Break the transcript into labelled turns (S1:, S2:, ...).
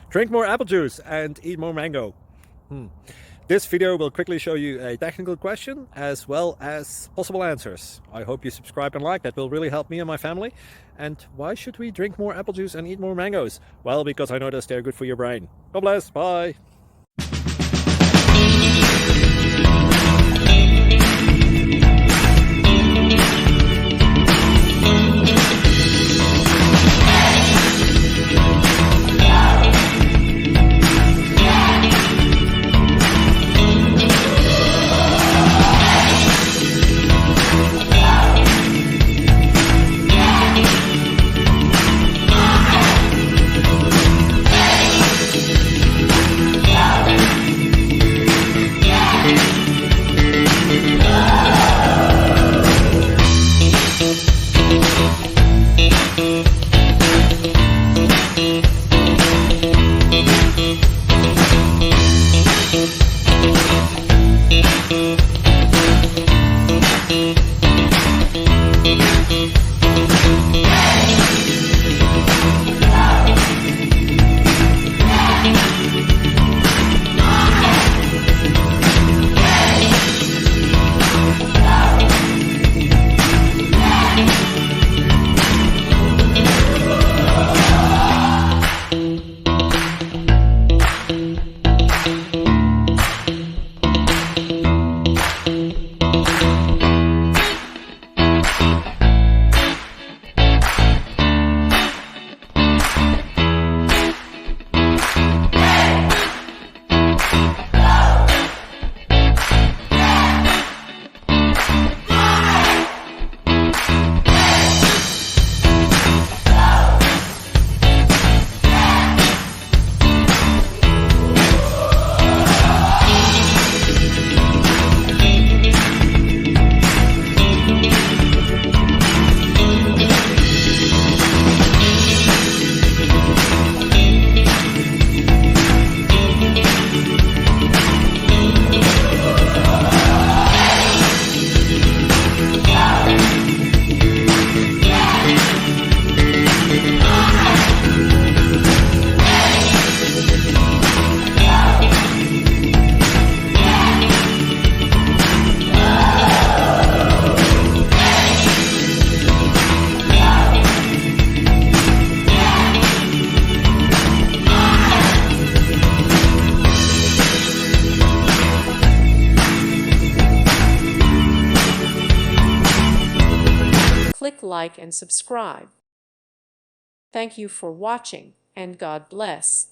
S1: Drink more apple juice and eat more mango. This video will quickly show you a technical question as well as possible answers. I hope you subscribe and like, that will really help me and my family. And why should we drink more apple juice and eat more mangoes? Well, because I noticed they're good for your brain. God bless, bye.
S2: Click like and subscribe. Thank you for watching, and God bless.